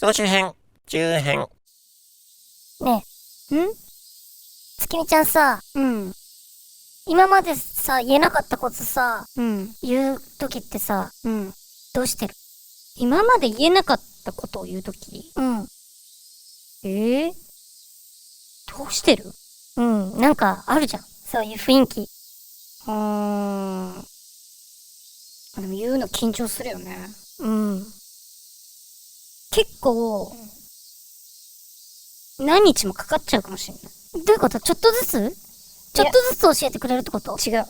総集編、中編。ねえ、月見ちゃんさ、うん。今までさ、言えなかったことさ、うん。言うときってさ、うん。どうしてる？今まで言えなかったことを言うとき、うん。どうしてる？なんかあるじゃん。そういう雰囲気。でも言うの緊張するよね。うん。結構、何日もかかっちゃうかもしれない。どういうこと？ちょっとずつちょっとずつ教えてくれるってこと？違う。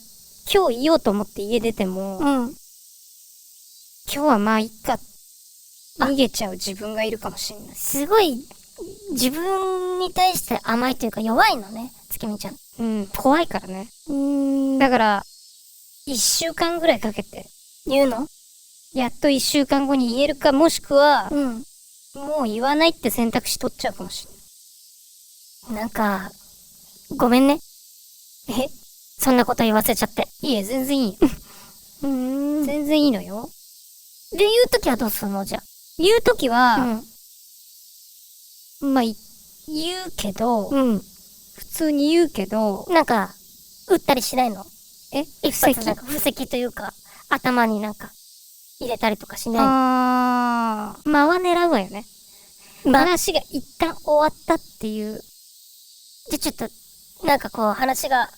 今日言おうと思って家出ても、うん。今日はまあいっか、逃げちゃう自分がいるかもしれない。すごい、自分に対して甘いというか弱いのね、月見ちゃん。怖いからね。だから、1週間ぐらいかけて、言うの？やっと1週間後に言えるか、もしくは、うん。もう言わないって選択肢取っちゃうかもしれない。なんか、ごめんね。そんなこと言わせちゃって。いいえ、全然いいよ。全然いいのよ。で、言うときはどうするの？じゃ言うときあ。は、まあ、言うけど、普通に言うけど、なんか、打ったりしないの？一布石発なんか布石というか、頭になんか、入れたりとかしないの？間は狙うわよね。ま、話が一旦終わったっていう。じゃ、ちょっと、なんかこう話が、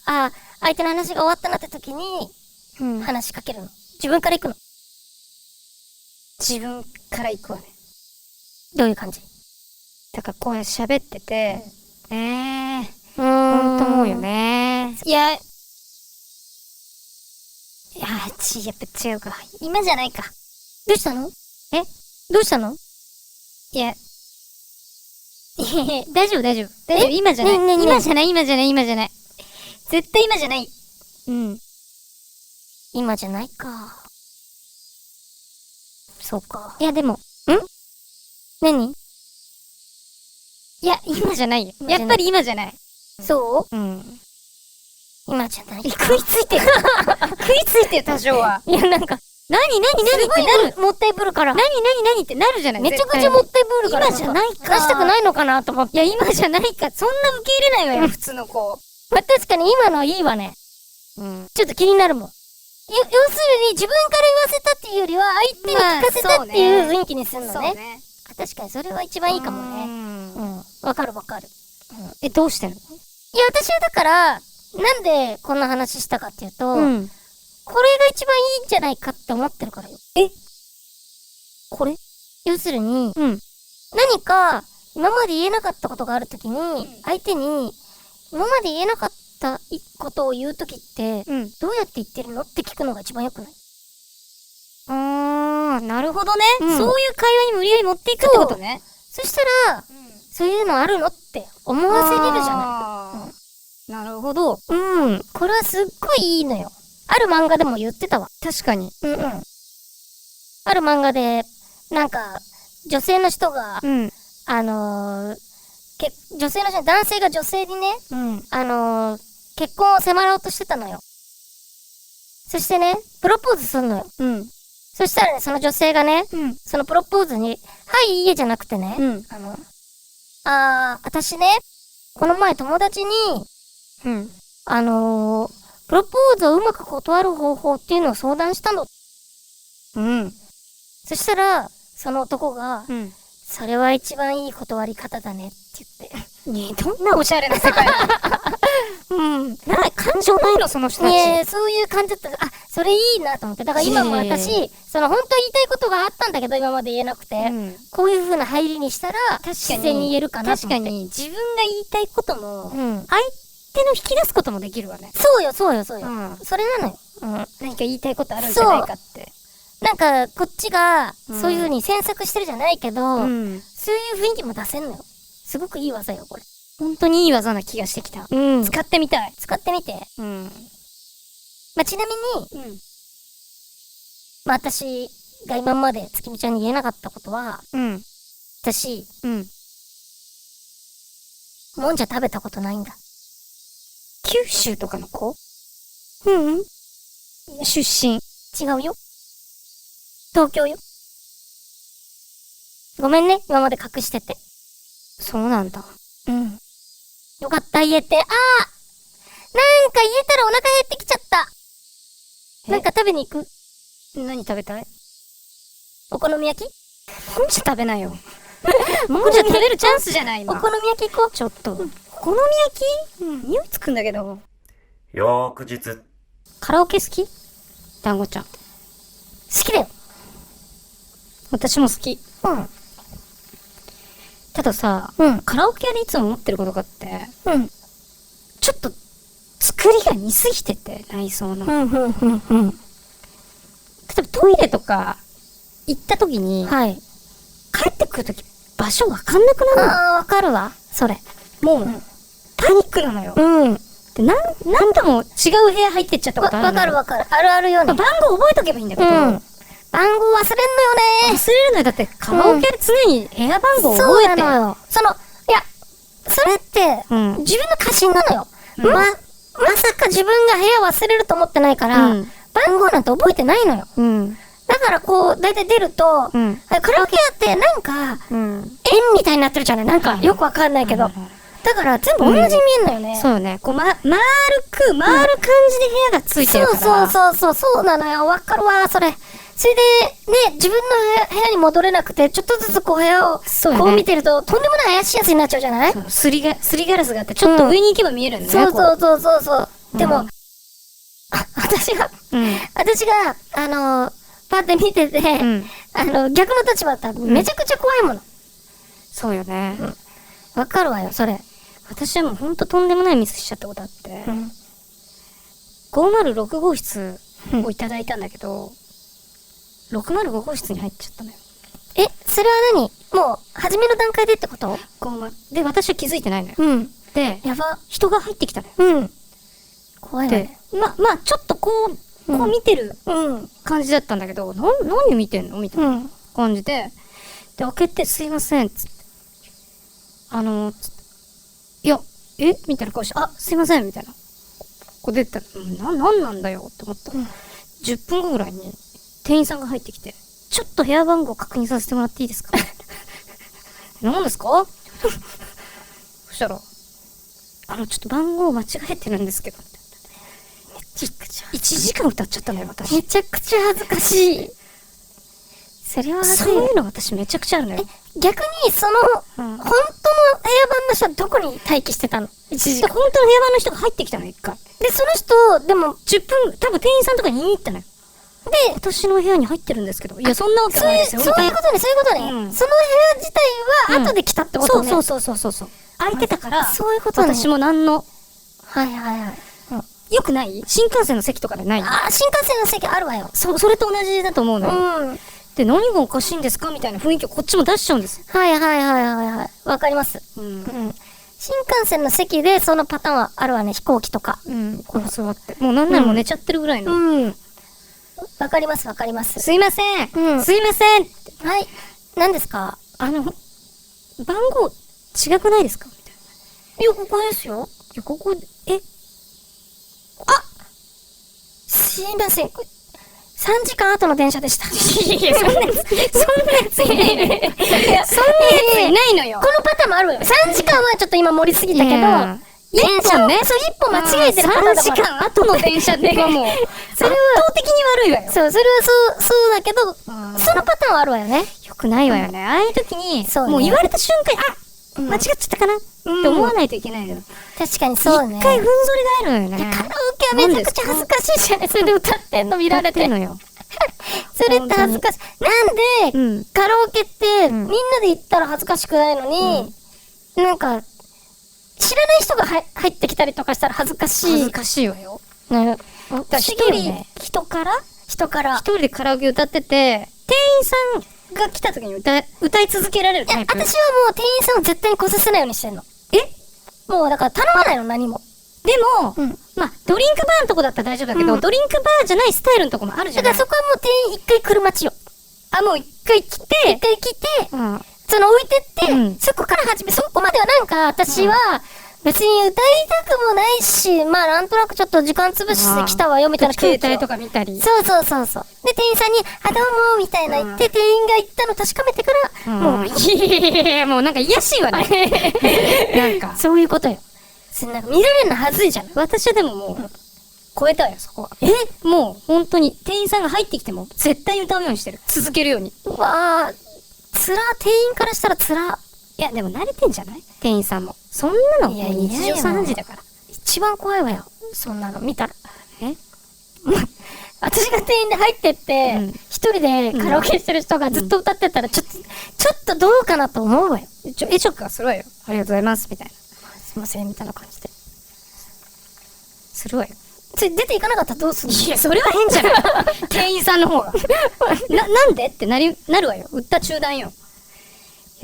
相手の話が終わったなって時に、話しかけるの？自分から行くの？自分から行くわね。どういう感じ？だからこう喋ってて、ほんと思うよね。やっぱ違うか。今じゃないか。どうしたの？どうしたの？いや、大丈夫。今じゃない。今じゃない。絶対今じゃない。今じゃないか。そうか。いや、でも、何？いや、今じゃないよ。やっぱり今じゃない。そう？今じゃないか。食いついてる、多少は。いや、なんか、何ってなる。もったいぶるから。何ってなるじゃない。めちゃくちゃもったいぶるから。今じゃないか。話したくないのかなと思って。いや、今じゃないか。そんな受け入れないわよ、普通の子。まあ、確かに今のはいいわね。ちょっと気になるもん。要するに自分から言わせたっていうよりは、相手に聞かせたっていう雰囲気にするのね。確かにそれは一番いいかもね。わかる。どうしてるの？いや、私はだから、なんでこんな話したかっていうと、これが一番いいんじゃないかって思ってるからよ。これ？要するに、何か今まで言えなかったことがあるときに、相手に今まで言えなかったことを言うときって、どうやって言ってるのって聞くのが一番よくない？なるほどね。そういう会話に無理やり持っていくってことね。そしたら、そういうのあるのって思わせれるじゃない。なるほど。これはすっごいいいのよ。ある漫画でも言ってたわ。確かに。ある漫画で、なんか、女性の人が、男性が女性にね、結婚を迫ろうとしてたのよ。そしてね、プロポーズするのよ。そしたらね、その女性がね、そのプロポーズに、はい、いいえじゃなくてね、私ね、この前友達に、プロポーズをうまく断る方法っていうのを相談したの。そしたら、その男が、それは一番いい断り方だねって言って。どんなおしゃれな世界なの？感情ないのその人たち。そういう感じだった。それいいなと思って。だから今も私、本当は言いたいことがあったんだけど、今まで言えなくて、こういう風な入りにしたら、自然に言えるかなと思って。確かに、自分が言いたいことも、相手の引き出すこともできるわね。そうよ。それなのよ。何か言いたいことあるんじゃないかって。なんか、こっちが、そういう風に詮索してるじゃないけど、そういう雰囲気も出せんのよ。すごくいい技よ、これ。本当にいい技な気がしてきた。使ってみたい。使ってみて。ちなみに、私が今まで月見ちゃんに言えなかったことは、私、もんじゃ食べたことないんだ。九州とかの子？出身。違うよ。東京よ。ごめんね、今まで隠してて。そうなんだ。うん。よかった、言えて。なんか言えたらお腹減ってきちゃった。なんか食べに行く？何食べたい？お好み焼き？もんじゃ食べないよ。もんじゃ食べるチャンスじゃない今。お好み焼き行こう。ちょっと。お好み焼き？匂いつくんだけど。翌日。カラオケ好き？団子ちゃん。好きだよ。私も好き。うん。たださ、カラオケ屋でいつも思ってることがあって、ちょっと作りが似すぎてて、内装の。例えばトイレとか行った時に、帰ってくる時場所わかんなくなるの。わかるわ、それ。もう、パニックなのよ。で、何度も違う部屋入ってっちゃったことあるのよ。わかるわかる。あるあるよね。番号覚えとけばいいんだけど、番号忘れんのよね。忘れるのよ。だってカラオケで常に部屋番号覚えて。そうなのよ。それって、自分の過信なのよ。まさか自分が部屋忘れると思ってないから、番号なんて覚えてないのよ。だからこう、だいたい出ると、カラオケ屋ってなんか、円みたいになってるじゃない？なんか、よくわかんないけど。だから全部同じに見えんのよね。そうよね。こう、丸く、回る感じで部屋がついてるから。そうなのよ。わかるわ、それ。それで、ね、自分の部屋に戻れなくて、ちょっとずつこう部屋を、こう見てると、とんでもない怪しいやつになっちゃうじゃない？すりガラスがあって、ちょっと上に行けば見えるんだよね。そう。でも、私が、パって見てて、逆の立場だったらめちゃくちゃ怖いもの。そうよね。わかるわよ、それ。私はもうほんととんでもないミスしちゃったことあって、506号室をいただいたんだけど、605号室に入っちゃったのよ。それは何？もう、初めの段階でってこと？で、私は気づいてないのよ。で、人が入ってきたのよ。怖いね。まあ、ちょっとこう見てる感じだったんだけど、何見てんのみたいな感じで、開けて、すいません、つって。いや、みたいな顔して、すいません、みたいな。こう出たら、なんなんだよって思ったら、10分後ぐらいに店員さんが入ってきて、ちょっと部屋番号確認させてもらっていいですか？何ですか？そしたら、ちょっと番号間違えてるんですけど、みたいな。1時間歌っちゃったのよ、私。めちゃくちゃ恥ずかしい。それはそういうの私めちゃくちゃあるのよ。逆に、本当の部屋番の人はどこに待機してたの？1時間。本当の部屋番の人が入ってきたの、1回。で、その人、でも、10分、多分店員さんとかに言いに行ったのよ。で、私の部屋に入ってるんですけど。いや、そんなわけないですよ。そういうことね。その部屋自体は後で来たってことね。そう。空いてたから、そういうことね。私も何の。はい。よくない？新幹線の席とかでない？新幹線の席あるわよ。それと同じだと思うのよ。で、何がおかしいんですかみたいな雰囲気をこっちも出しちゃうんですよ。はい。わかります。新幹線の席でそのパターンはあるわね。飛行機とか。こう座って。もうなんならもう寝ちゃってるぐらいの。わかります。すいません。すいません。はい。何ですか？番号違くないですかみたいな。いや、ここですよ。いや、ここ、すいません。3時間後の電車でした。いや、そんなやついないのよ。そんなやついないのよ。このパターンもあるわよ。3時間はちょっと今盛りすぎたけど、電車ね。そう、一歩間違えてるパターンだ3時間後の電車ってもう、それは圧倒的に悪いわよ。そう、それはそうだけど、そのパターンはあるわよね。よくないわよね。ああいう時に、もう言われた瞬間、間違っちゃったかなって思わないといけないのよ。確かにそうね。一回ふんぞりがあるのよね。カラオケはめちゃくちゃ恥ずかしいじゃない。それで歌ってんの見られて。のよ。それって恥ずかしい。なんで、カラオケってみんなで行ったら恥ずかしくないのに、なんか、知らない人が入ってきたりとかしたら恥ずかしい。恥ずかしいわよ。人から一人でカラオケ歌ってて、店員さんが来た時に歌い続けられるタイプ。私はもう店員さんを絶対に来させないようにしてんの。もうだから頼まないの、何も。でも、まあ、ドリンクバーのとこだったら大丈夫だけど、ドリンクバーじゃないスタイルのとこもあるじゃない。だからそこはもう店員一回来る待ちよ。もう一回来て、その置いてって、そこからそこまではなんか私は、別に歌いたくもないし、まあなんとなくちょっと時間潰してきたわよみたいな携帯とか見たり。そう。で、店員さんに、あ、どうも、みたいな言って、店員が言ったの確かめてから、もう、いやもうなんか癒やしいわね。なんか。そういうことよ。なんか見られるのはずいじゃん。私はでももう、超えたわよ、そこは。もう、本当に、店員さんが入ってきても、絶対に歌うようにしてる。続けるように。うわぁ、店員からしたらいや、でも慣れてんじゃない店員さんも。そんなの、もう日常3時だから。一番怖いわよ。そんなの見たら。私が店員で入ってって、一人でカラオケしてる人がずっと歌ってたら、ちょっとどうかなと思うわよ。ショックはするわよ。ありがとうございます、みたいな。すいません、みたいな感じで。するわよ。出ていかなかったらどうするの？いや、それは変じゃない店員さんの方が。なんでってなるわよ。歌中断よ。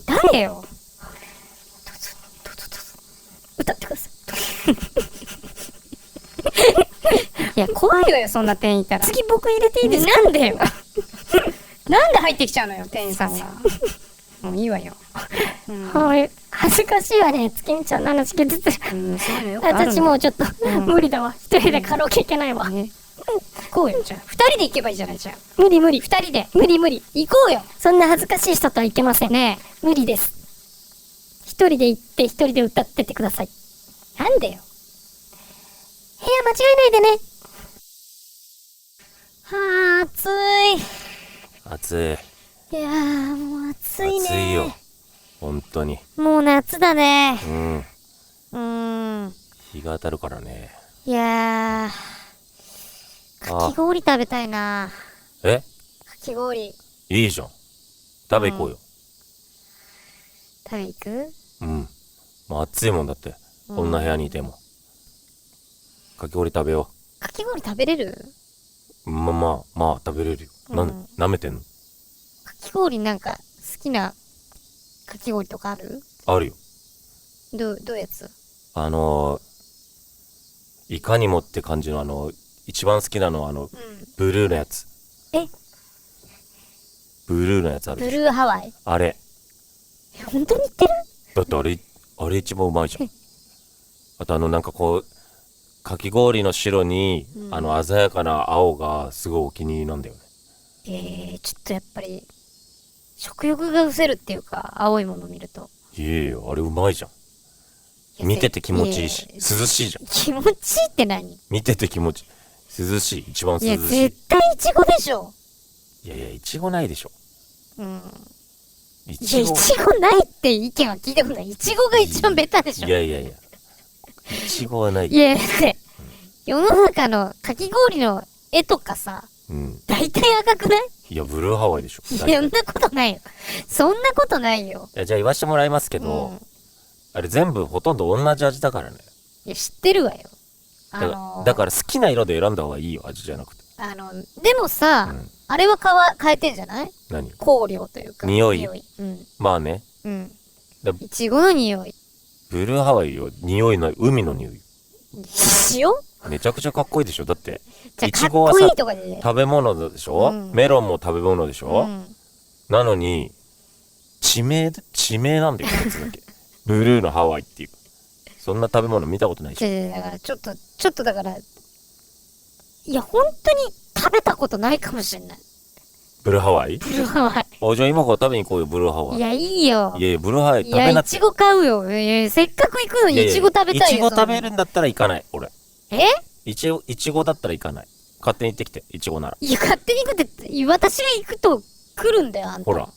誰よ。歌ってください。いや、怖いわよ、そんな店員いたら。次僕入れていいですか？なんでよ。なんで入ってきちゃうのよ、店員さんが。もういいわよ。はい。恥ずかしいわね、月見ちゃんの話聞いてたら。私もうちょっと、無理だわ。一人でカラオケ行けないわ。こうよ、じゃあ。二人で行けばいいじゃない、じゃあ。無理。二人で。無理。行こうよ。そんな恥ずかしい人とは行けません。ねえ。無理です。一人で行って、一人で歌っててください。なんでよ。部屋間違えないでね。はぁ、暑い。いやー、もう暑いね。暑いよ。本当に。もう夏だね。日が当たるからね。いやー、かき氷食べたいな。え？かき氷。いいじゃん。食べ行こうよ。食べ行く？まあ暑いもんだって。こんな部屋にいても。かき氷食べよう。かき氷食べれる？まあ食べれるよ。舐めてんの？かき氷なんか好きなかき氷とかある？あるよ。どういうやつ？いかにもって感じの一番好きなのはブルーのやつ。ブルーのやつあるでしょ。ブルーハワイ？あれ。本当に言ってる？だってあれ一番うまいじゃん。あとなんかこう、かき氷の白に、鮮やかな青がすごいお気に入りなんだよね。ちょっとやっぱり、食欲が失せるっていうか、青いものを見ると。いえよ、あれうまいじゃん。見てて気持ちいいし、涼しいじゃん。気持ちいいって何？見てて気持ちいい。涼しい。一番涼しい。いや、絶対イチゴでしょ。いや、イチゴないでしょ。いちごないって意見は聞いたことない。イチゴが一番ベタでしょ。いや。イチゴはない。いや、だって、世の中のかき氷の絵とかさ、大体赤くない？いや、ブルーハワイでしょ。いや、そんなことないよ。そんなことないよ。いや、じゃあ言わしてもらいますけど、あれ全部ほとんど同じ味だからね。いや、知ってるわよ。だから好きな色で選んだ方がいいよ、味じゃなくて。でもさ、あれは変えてんじゃない？何？香料というか。匂い。まあね。いちごの匂い。ブルーハワイよ、匂いの、海の匂い。塩？めちゃくちゃかっこいいでしょ。だって、いちごはさ、食べ物でしょ、メロンも食べ物でしょ、なのに、地名なんだよ、こいつだけ。ブルーのハワイっていう。そんな食べ物見たことないし。だから、ちょっとだから、いや、本当に食べたことないかもしれない。ブルーハワイ？ブルーハワイ。じゃあ今から食べに行こうよ、ブルーハワイ。いや、いいよ。いや、ブルーハワイ食べなって。いや、いちご買うよ。せっかく行くのにいちご食べたいよ。いちご食べるんだったら行かない、俺。いちごだったら行かない。勝手に行ってきて、いちごなら。いや、勝手に行くって、私が行くと来るんだよ、あんた。ほら。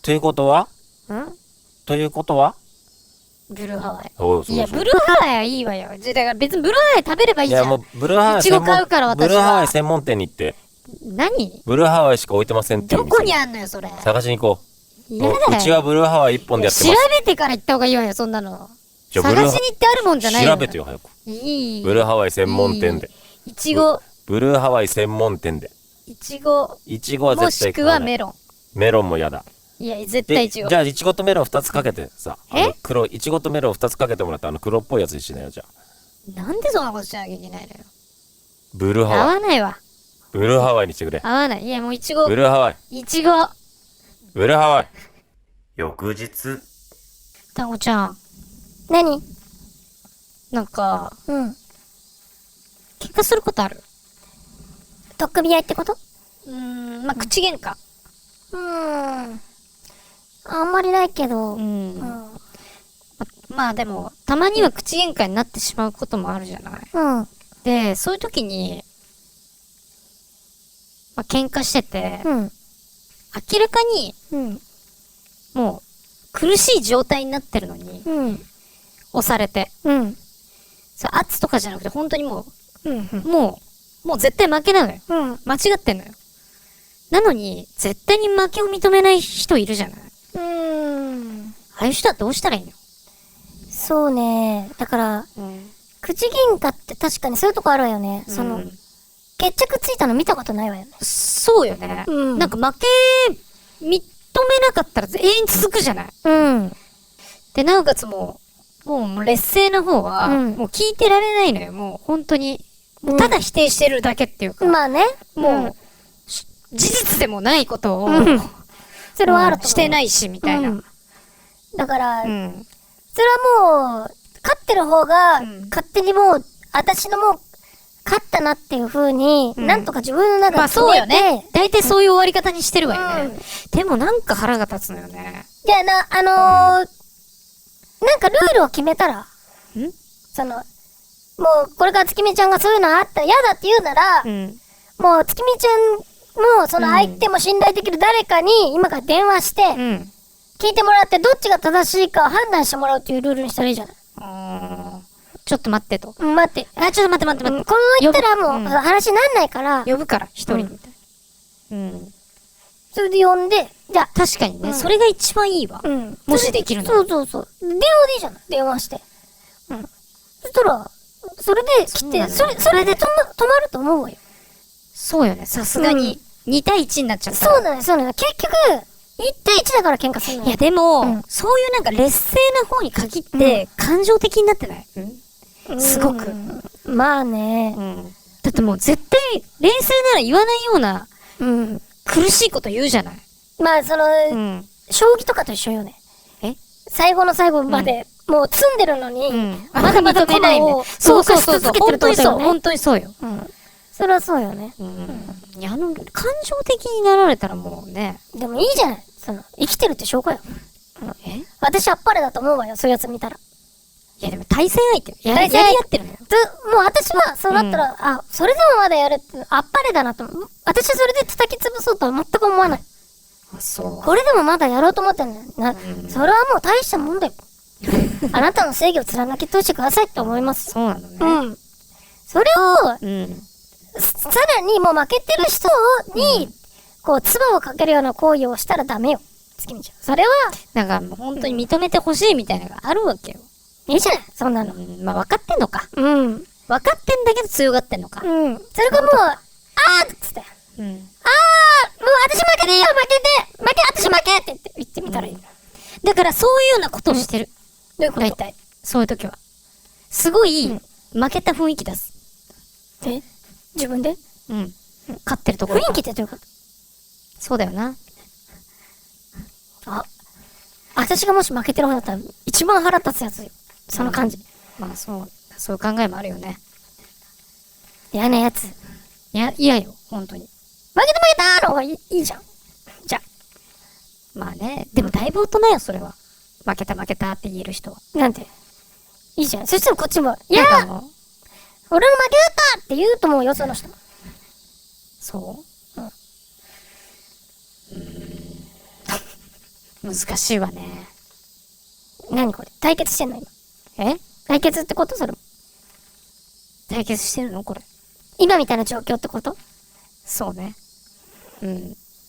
ということはブルーハワイ。そういや、ブルーハワイはいいわよ。だから別にブルーハワイ食べればいいじゃん。いや、もう、ブルーハワイいちご買うから私は。ブルーハワイ専門店に行って。何？ブルーハワイしか置いてませんっていうどこにあんのよ、それ。探しに行こう。やだよ。うちはブルーハワイ一本でやってます。調べてから行った方がいいわよ、そんなの。じゃ探しに行ってあるもんじゃないよ。調べてよ、早く。いい。ブルーハワイ専門店で。いちご。ブルーハワイ専門店で。いちご。いちごは絶対もしくはメロン。メロンもやだ。いや、絶対いちご。じゃあ、いちごとメロン2つかけてさ。いちごとメロン2つかけてもらって黒っぽいやつにしなよ、じゃあ。なんでそんなことしなきゃいけないのよ。ブルーハワイ。合わないわ。ブルーハワイにしてくれ。合わない。いや、もういちご。ブルーハワイ。いちご。ブルーハワイ。翌日。タコちゃん。何？なんか、うん。喧嘩することある？とっくみ合いってこと？まあ、口喧嘩。あんまりないけど。まあでも、たまには口喧嘩になってしまうこともあるじゃない。で、そういう時に、まあ、喧嘩してて、明らかに、もう、苦しい状態になってるのに、押されて。それ圧とかじゃなくて、本当にもう、もう絶対負けなのよ。間違ってんのよ。なのに、絶対に負けを認めない人いるじゃない。ああいう人はどうしたらいいの？そうね。だから、口喧嘩って確かにそういうとこあるわよね。決着ついたの見たことないわよね。そうよね。なんか負け、認めなかったら永遠続くじゃない。で、なおかつもう劣勢な方は、もう聞いてられないのよ。もう本当に。ただ否定してるだけっていうか。まあね。もう、事実でもないことを、それはあると思う。してないし、みたいな。だから、それはもう、勝ってる方が、勝手にもう、私のもう、勝ったなっていう風に、なんとか自分の中でまあそうよね。大体そういう終わり方にしてるわよね。でもなんか腹が立つのよね。いや、なんかルールを決めたら、もう、これから月見ちゃんがそういうのあったら嫌だって言うなら、もう月見ちゃんも、その相手も信頼できる誰かに、今から電話して、聞いてもらって、どっちが正しいかを判断してもらうっていうルールにしたらいいじゃない。ちょっと待ってと。待って。ちょっと待って。この言ったらもう、話になんないから。呼ぶから、一人みたいな。それで呼んで、じゃあ。確かにね、それが一番いいわ。もしできるの。そう。電話でいいじゃない。電話して。そしたら、それで来て、それで止まると思うわよ。そうよね、さすがに。2対1になっちゃった。そうなの。結局、1対1だから喧嘩するのよ。いや、でも、そういうなんか劣勢な方に限って、感情的になってない？すごく。まあね。だってもう絶対、冷静なら言わないような、苦しいこと言うじゃない。まあ、将棋とかと一緒よね。最後の最後まで、もう詰んでるのに、まだまだ認めないね。そう。本当にそう。本当にそうよ。それはそうよね。いや、感情的になられたらもうね。でもいいじゃない。生きてるって証拠よ。私あっぱれだと思うわよ、そういうやつ見たら。いや、でも対戦相手。やり合ってるのよ。もう私は、そうなったら、それでもまだやるって、あっぱれだなと思う。私はそれで叩き潰そうとは全く思わない。これでもまだやろうと思ってんだよ。それはもう大したもんだよ。あなたの正義を貫き通してくださいって思います。そうなのね。それを、さらにもう負けてる人に、こう、唾をかけるような行為をしたらダメよ。月見ちゃん。それは、なんかもう本当に認めてほしいみたいなのがあるわけよ。いいじゃない、そんなの。まあ分かってんのか。分かってんだけど強がってんのか。それがもう、っつって。もう私負けてよ、私負けって言ってみたらいい。だからそういうようなことをしてる。どういうこと？大体。そういう時は。すごい、負けた雰囲気出す。自分で？勝ってるところ。雰囲気ってどういうこと？そうだよな。私がもし負けてる方だったら一番腹立つやつよ。その感じ。まあそういう考えもあるよね。嫌なやつ。嫌よ、本当に。負けたの方がいいじゃん。じゃあ。まあね、でもだいぶ大人よ、それは。負けたって言える人は。なんて。いいじゃん。そしたらこっちも、いや俺の負けだったって言うと思うよ、その人。そう？難しいわね。何これ？対決してんの今。対決ってこと？それも。対決してるのこれ。今みたいな状況ってこと？そうね。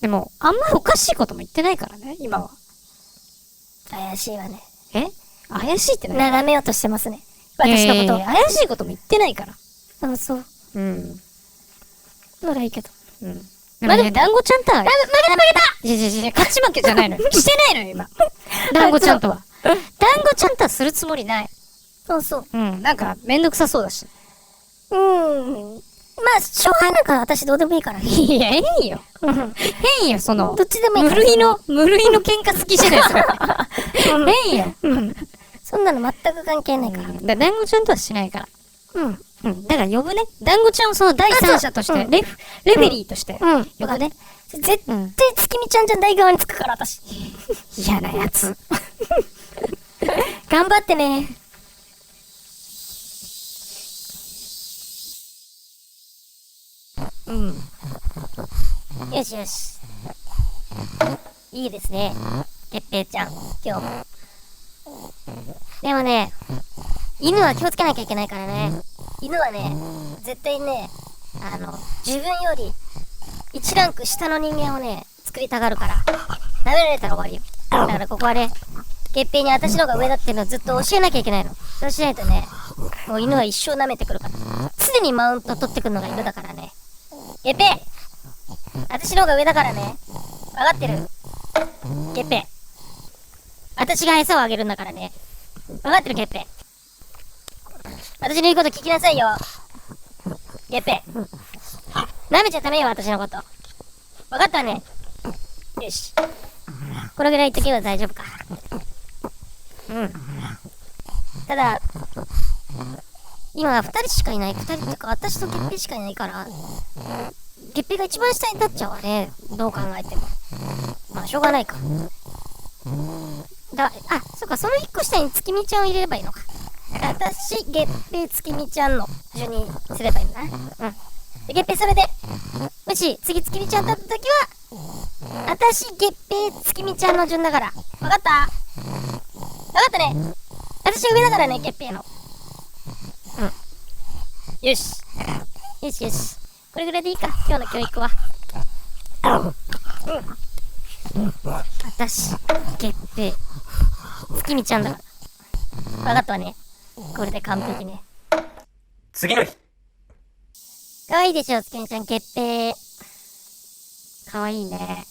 でも、あんまりおかしいことも言ってないからね、今は。怪しいわね。怪しいって何？眺めようとしてますね。私のことを。怪しいことも言ってないから。そう。ならいいけど。まあでも、団子ちゃんとは。負けた勝ち負けじゃないのよ。してないのよ、今。団子ちゃんとは。団子ちゃんとはするつもりない。そう。なんか、めんどくさそうだし。まあ、勝敗なんか私どうでもいいからね。いや、変よ。変よ、どっちでもいいから。無類の喧嘩好きじゃないですか。変よ。そんなの全く関係ないから。団子ちゃんとはしないから。うん。だから呼ぶね。団子ちゃんをその第三者として、うんレフェリーとしてうん。呼ぶね。絶対月見ちゃんじゃない側につくから、私。嫌なやつ。頑張ってね。うん。よしよし。いいですね。月平ちゃん、今日も。でもね、犬は気をつけなきゃいけないからね。犬はね、絶対ね、自分より1ランク下の人間をね、作りたがるから。舐められたら終わりよ。だからここはね、月平に私の方が上だっていうのをずっと教えなきゃいけないの。そうしないとね、もう犬は一生舐めてくるから。常にマウント取ってくるのが犬だからね。月平、私の方が上だからね。分かってる？月平、私が餌をあげるんだからね。分かってる？月平、私の言うこと聞きなさいよ。月平、舐めちゃダメよ、私のこと。分かったね。よし、これぐらい言っとけば大丈夫か。ただ今は2人しかいない。2人っていうか私と月平しかいないから、月平が一番下に立っちゃうわね。どう考えても。まあしょうがないか。そっか、その1個下に月見ちゃんを入れればいいのか。私、月平、月見ちゃんの順にすればいいんだな。で、月平それで、もし次月見ちゃんだった時は、私、月平、月見ちゃんの順だから。わかった？わかったね。私が上だからね、月平の。よし。よしよし。これぐらいでいいか、今日の教育は。私、月平、月見ちゃんだから。わかったわね。これで完璧ね。次の日。かわいいでしょ、月見ちゃん、月平。かわいいね。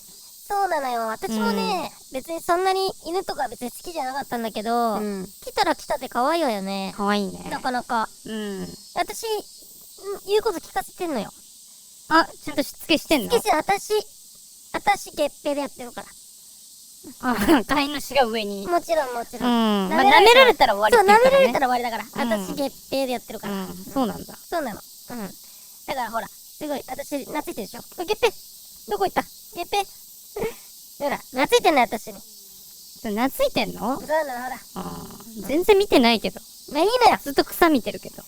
そうなのよ。私もね、別にそんなに犬とか別に好きじゃなかったんだけど、来たら来たで可愛いわよね。かわいいね。なかなか。私、言うこと聞かせてんのよ。あ、ちゃんとしつけしてんの？私、月平でやってるから。飼い主が上に。もちろんもちろん。舐められたら終わりそう、って言うからね。舐められたら終わりだから。私、月平でやってるから。そうなんだ。そうなの。だからほら、すごい、私、懐いてるでしょ。月平、どこ行った？月平。ほら、懐いてんのよ、私に。懐いてんの？そうなの、ほら。全然見てないけど。まあいいのよ。ずっと草見てるけど。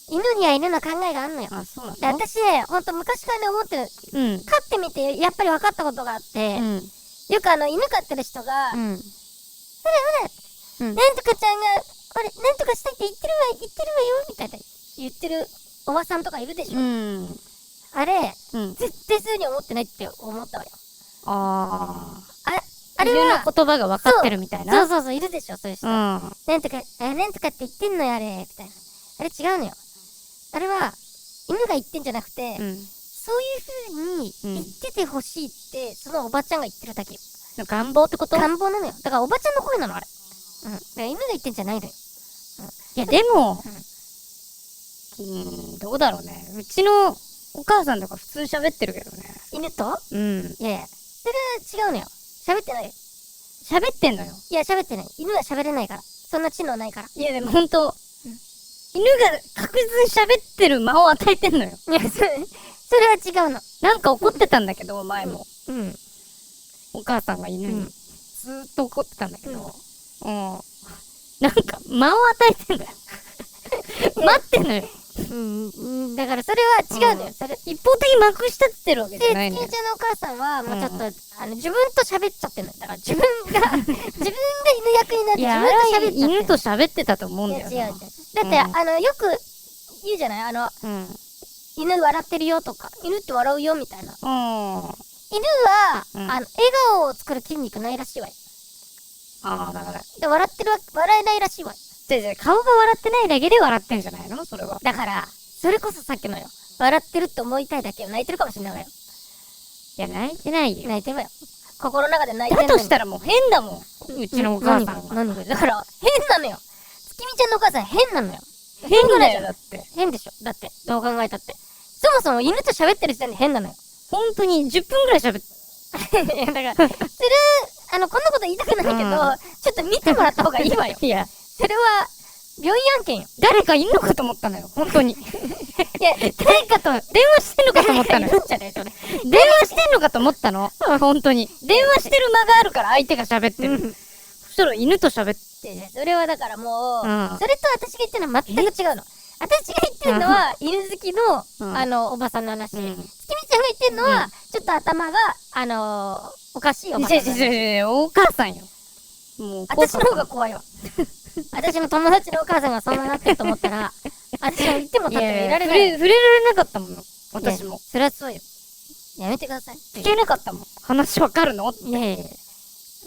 犬には犬の考えがあんのよ。あ、そうなの？私ね、ほんと昔からね、思ってる。飼ってみて、やっぱり分かったことがあって、よく犬飼ってる人が、ほらほら、なんとかちゃんが、なんとかしたいって言ってるわよ、みたいな言ってるおばさんとかいるでしょ。あれ、絶対そういう風に思ってないって思ったわよ。あれは、犬の言葉が分かってるみたいな。そう、いるでしょ、そういう人。なんとかって言ってんのよ、あれ、みたいな。あれ違うのよ。あれは、犬が言ってんじゃなくて、そういう風に言っててほしいって、そのおばちゃんが言ってるだけよ。願望ってこと？願望なのよ。だからおばちゃんの声なの、あれ。だから犬が言ってんじゃないのよ。いや、でも、どうだろうね。うちのお母さんとか普通喋ってるけどね。犬と？いやいや、それは違うのよ。喋ってないよ。喋ってんのよ。いや、喋ってない。犬は喋れないから。そんな知能ないから。いや、でもほんと、犬が確実に喋ってる間を与えてんのよ。いや、それは違うの。なんか怒ってたんだけど、前も。お母さんが犬に。ずーっと怒ってたんだけど。なんか、間を与えてんだよ。待ってんのよ。だからそれは違うのよ。それ一方的にまくし立ってるわけじゃないのよ。月見ちゃんのお母さんは、もうちょっと、自分と喋っちゃってるのよ。だから自分が犬役になって自分と喋っちゃってる。犬と喋ってたと思うんだよな。違う。だって、よく言うじゃない犬笑ってるよとか、犬って笑うよみたいな。犬は、笑顔を作る筋肉ないらしいわよ。だから。で、笑えないらしいわよ。顔が笑ってないだけで笑ってんじゃないのそれは。だから、それこそさっきのよ。笑ってるって思いたいだけよ。泣いてるかもしれないわよ。いや、泣いてないよ。泣いてるわよ。心の中で泣いてるだとしたらもう変だもん。うちのお母さんが。何がだから、変なのよ。月見ちゃんのお母さん変なのよ。変だよ、だって。変でしょ。だって、どう考えたって。そもそも犬と喋ってる時点で変なのよ。本当に10分ぐらい喋って。いや、だから、こんなこと言いたくないけど、ちょっと見てもらった方がいいわよ。いや、そそれは、病院案件よ。誰かいんのかと思ったのよ、本当に。いや、誰かと電話してんのかと思ったのよ。いるんじゃないそれ。電話してんのかと思ったの。本当に。電話してる間があるから相手が喋ってる。そしたら犬と喋って。それはだからもう、うんそれと私が言ってるのは全く違うの。私が言ってるのは、犬好きの、うんおばさんの話。うん月見ちゃんが言ってるのは、ちょっと頭が、おかしいおばさんの話。お母さんよ。もう、私の方が怖いわ。私の友達のお母さんがそんななってると思ったら、私は言っても立ってもいられない。触れられなかったもん。私も。そりゃそうよ。やめてください。聞けなかったもん。話わかるのいやいやいや。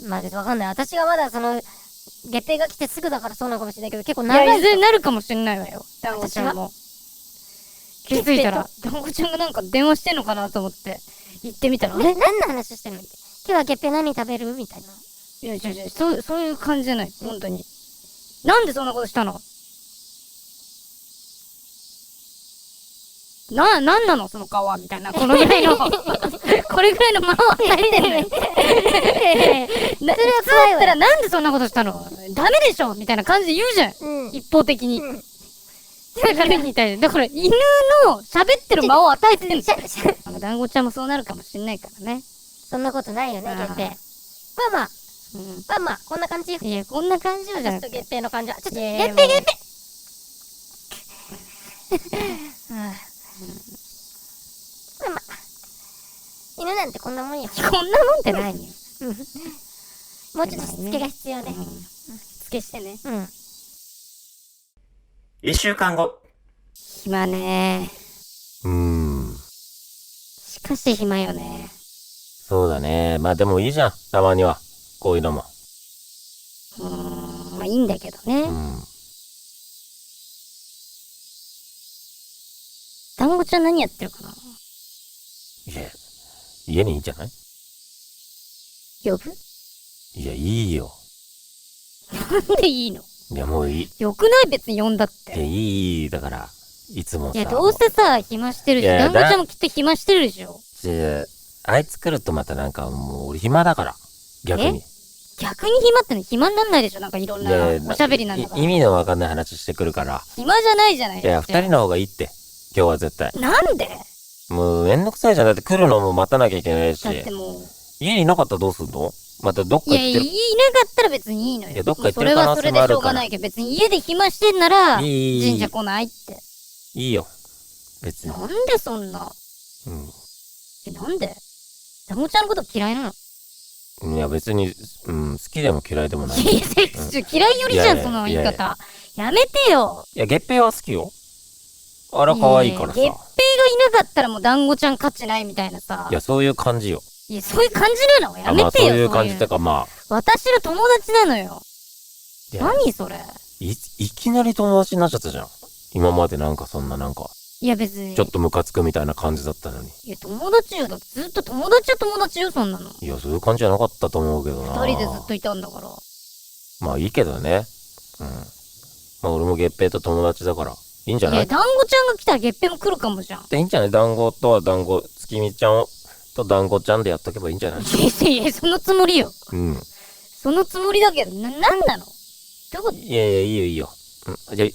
まあ、わかんない。私がまだ月餅が来てすぐだからそうなのかもしれないけど、結構いや、長いいずれなるかもしれないわよ。団子ちゃん私も。気づいたら、団子ちゃんがなんか電話してんのかなと思って、行ってみたら、あれ何の話してんのって。今日は月餅何食べるみたいな。いや、そういう感じじゃない。本当に。なんでそんなことしたのなんなのその顔はみたいな。このぐらいの、これぐらいの間を与えてんのよ。それは怖いわだったらなんでそんなことしたのダメでしょみたいな感じで言うじゃん。うん。一方的に。だからみたいな。だから犬の喋ってる間を与えてんの。団子ちゃんもそうなるかもしんないからね。そんなことないよね、あー月餅。まあまあ、まあまあ、こんな感じよ。いや、こんな感じよじゃなくて。ちょっと月餅の感じは。ちょっと、いやいや月餅まあまあ、犬なんてこんなもんよ。こんなもんってないよ。もうちょっとしつけが必要ね。しつけしてね。うん。一週間後。暇ね。しかし暇よね。そうだね。まあでもいいじゃん。たまには。こういうのも。まあいいんだけどね。団子ちゃん何やってるかな。いや、家にいいんじゃない？呼ぶいや、いいよ。なんでいいのいや、もういい。よくない別に呼んだっいや、て。いい。だから、いつもさ。いや、どうせさ、暇してるし、いや団子ちゃんもきっと暇してるでしょ。あいつ来るとまたなんかもう俺暇だから。逆に。逆に暇っての暇になんないでしょなんかいろんなおしゃべりなんだから。意味のわかんない話してくるから。暇じゃないじゃないいや、二人の方がいいって。今日は絶対。なんでもうめんどくさいじゃん。だって来るのも待たなきゃいけないしだ。ってもう。家にいなかったらどうすんの？またどっかいや、行ってる。いなかったら別にいいのよ。いやどっか行ってそれる可能はそれでしょ性もあるからうがないけど、別に家で暇してんなら、いい神社来ないって。いいよ。別に。なんでそんな。なんで団子ちゃんのこと嫌いなの？いや、別に、好きでも嫌いでもない。いや、嫌いよりじゃん、いやいやその言いいやい方。やめてよ。いや、月餅は好きよ。あら、可愛いからさ。月餅がいなかったらもう団子ちゃん勝ちないみたいなさ。いや、そういう感じよ。いや、そういう感じなのやめてよ。まあ、そういう感じってか、まあ。私の友達なのよ。いや何それ。いきなり友達になっちゃったじゃん。今までなんかそんななんか、いや別に。ちょっとムカつくみたいな感じだったのに。いや、友達よ。だってずっと友達は友達よ、そんなの。いや、そういう感じじゃなかったと思うけどな。二人でずっといたんだから。まあいいけどね。まあ俺も月餅と友達だから、いいんじゃない？いや、団子ちゃんが来たら月餅も来るかもじゃん。でいいんじゃない？団子とは団子、月見ちゃんと団子ちゃんでやっとけばいいんじゃない？いや、そのつもりよ。そのつもりだけど、なんなのどこでいやいや、いいよいいよ。じゃあ、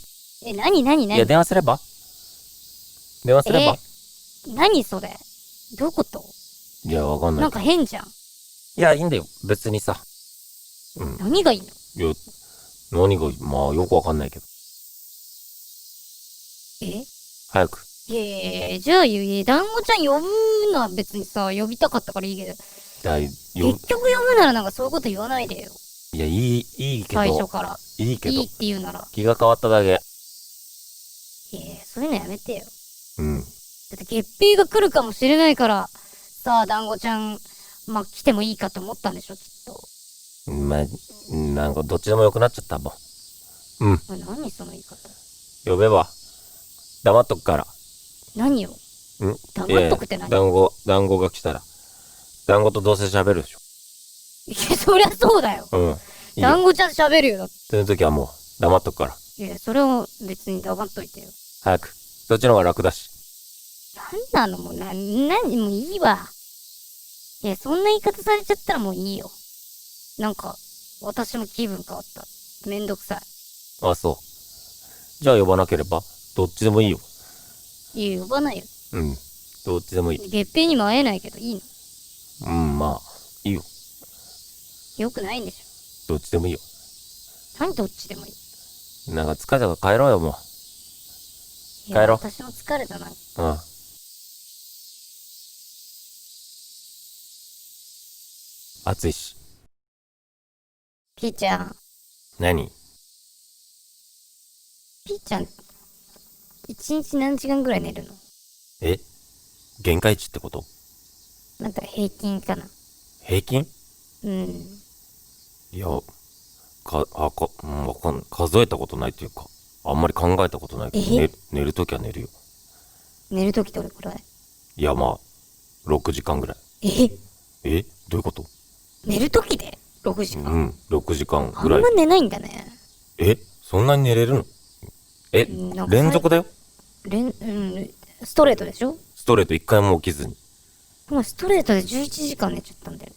何いや、電話すれば電話すれば何それどういうこといや、わかんない。なんか変じゃん。いや、いいんだよ。別にさ。何がいいのいや、何が、まあ、よくわかんないけど。早く。いやいやいや、じゃあ団子ちゃん呼ぶのは別にさ、呼びたかったからいいけど。結局呼ぶならなんかそういうこと言わないでよ。いや、いいけど。最初から。いいけど。いいって言うなら。気が変わっただけ。いやそういうのやめてよ。だって月餅が来るかもしれないから、さあ、団子ちゃん、まあ、来てもいいかって思ったんでしょ、きっと。まあ、なんかどっちでもよくなっちゃったもん。何その言い方。呼べば。黙っとくから。何よ。黙っとくって何？団子が来たら。団子とどうせ喋るでしょ。いや、そりゃそうだよ。いいよ。団子ちゃん喋るよ、だって。そういう時はもう、黙っとくから。いや、それを別に黙っといてよ。早く。そっちの方が楽だし。なんなのもう、もういいわ。いや、そんな言い方されちゃったらもういいよ。なんか、私も気分変わった。めんどくさい。あ、そう。じゃあ呼ばなければどっちでもいいよ。いや、呼ばないよ。うん。どっちでもいい。月餅にも会えないけどいいの？うん、まあ、いいよ。よくないんでしどっちでもいいよ。ょ。何どっちでもいい。なんか疲れたから帰ろうよ、もいや帰ろう私も疲れたな。う。うん。暑いし。ピーちゃん。何？ピーちゃん、一日何時間ぐらい寝るの？え？限界値ってこと？なんか平均かな。平均？うん。いや、わかんない。数えたことないっていうか、あんまり考えたことないけど、寝るときは寝るよ。寝るときどれくらい？いや、まあ、6時間ぐらい。どういうこと？寝るときで6時間？うん、6時間ぐらい。あんま寝ないんだね。そんなに寝れるの？なんか連続だよ。ストレートでしょ？ストレート1回も起きずに。もうストレートで11時間寝ちゃったんだよ。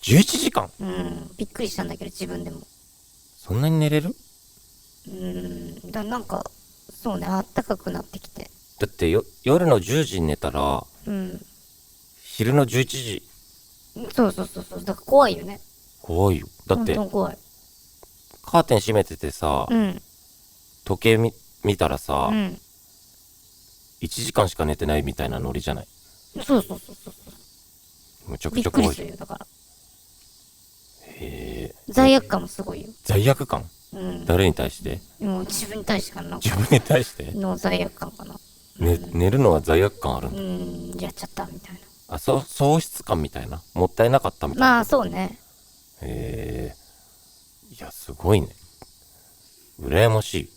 11時間？びっくりしたんだけど、自分でも。そんなに寝れる？なんか、そうね、あったかくなってきて。だって夜の10時に寝たら、昼の11時。そう。だから怖いよね。怖いよ。だって、本当怖い。カーテン閉めててさ、時計見たらさ、1時間しか寝てないみたいなノリじゃない？そう。むちゃくびっちゃ怖い。くりするよ、だから。へえ。罪悪感もすごいよ。罪悪感？誰に対して？もう自分に対してかな。自分に対して？の罪悪感かな。寝るのは罪悪感あるんだ。やっちゃったみたいな。あ、喪失感みたいな。もったいなかったみたいな。まあ、そうね。へえ。いや、すごいね。羨ましい。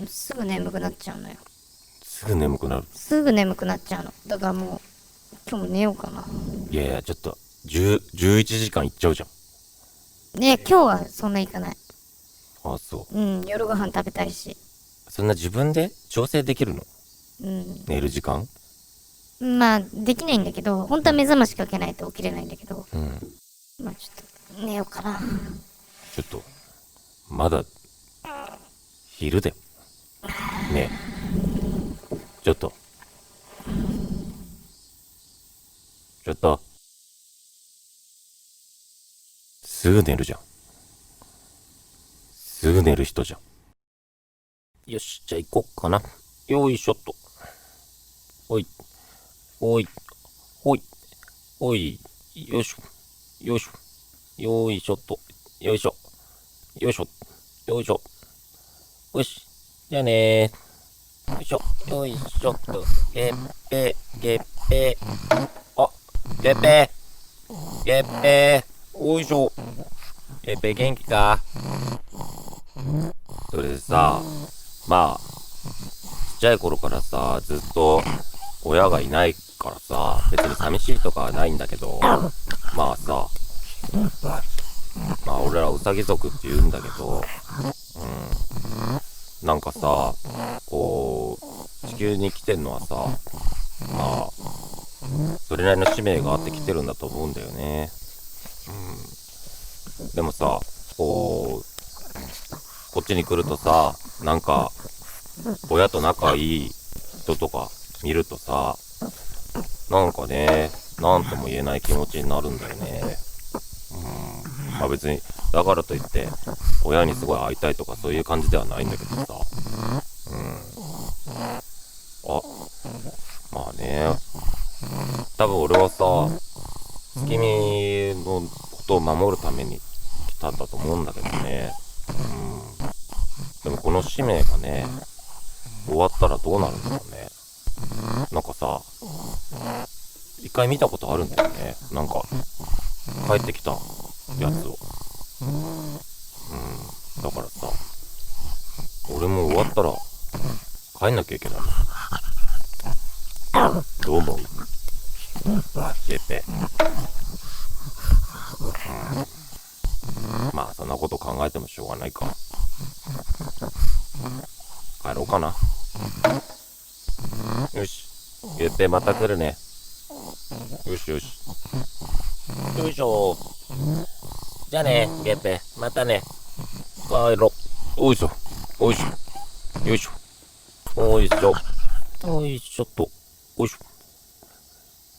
すぐ眠くなっちゃうのよ。すぐ眠くなる。すぐ眠くなっちゃうの。だからもう、今日も寝ようかな。いや、ちょっと、11時間いっちゃうじゃん。ねえ、今日はそんないかない。あ、そう。夜ご飯食べたいし。そんな自分で調整できるの？寝る時間？まあ、できないんだけど、本当は目覚ましかけないと起きれないんだけど、まあちょっと寝ようかな。ちょっと、まだ、昼だよ。ねえ。ちょっと、すぐ寝るじゃん。すぐ寝る人じゃん。よし、じゃあ行こっかな。よいしょっと。おい、おい、ほい、おい、よいしょ、よいしょ、よいしょっと、よいしょ、よいしょ、よいしょ。よし、じゃあねー。よいしょ、よいしょっと、げっぺ、げっぺ。あ、げっぺ、げっぺ、よいしょ。げっぺ元気か？それでさ、まあ、ちっちゃい頃からさ、ずっと親がいないからさ、別に寂しいとかはないんだけど、まあさ、まあ俺らウサギ族って言うんだけど、なんかさ、こう、地球に来てんのはさ、まあ、それなりの使命があって来てるんだと思うんだよね。でもさ、こっちに来るとさ、なんか、親と仲いい人とか見るとさ、なんかね、なんとも言えない気持ちになるんだよね。まあ別に、だからといって、親にすごい会いたいとかそういう感じではないんだけどさ。まあね、多分俺はさ、月見のことを守るために来たんだと思うんだけどね。でもこの使命がね、終わったらどうなるんだろうね。なんかさ、一回見たことあるんだよね。なんか、帰ってきたやつを。だからさ、俺も終わったら帰んなきゃいけない。どう思う？ゲッペ。まあそんなこと考えてもしょうがないか。帰ろうかな。よし。ゲッペまた来るね。よしよし。よいしょ。じゃあね、ゲッペ。またね。帰ろ。おいしょ。よいしょ。よいしょ。よいしょ。よいしょと。よいしょ。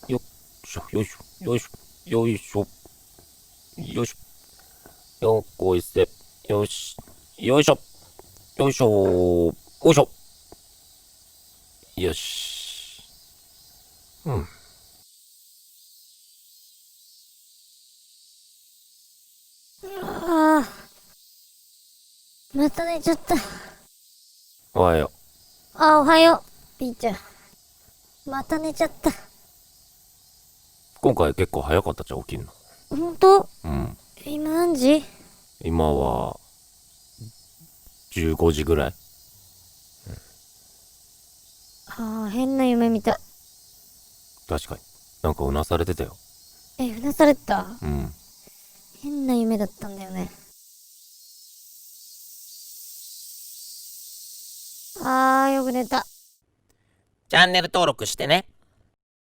よっしょ。よいしょ。よいしょ。よいしょ。よいしょ。よっこいせ。よし。よいしょ。よいしょ。よいしょ。よし。うん。ああ、また寝ちゃった。おはよあ、おはよう、ピーちゃん。また寝ちゃった。う。今回結構早かったじゃん、起きるの。ほんと？うん。今何時？今は、15時ぐらい。ああ、変な夢見た。確かに。なんかうなされてたよ。うなされてた？うん。変な夢だったんだよね。あー、よく寝た。チャンネル登録してね。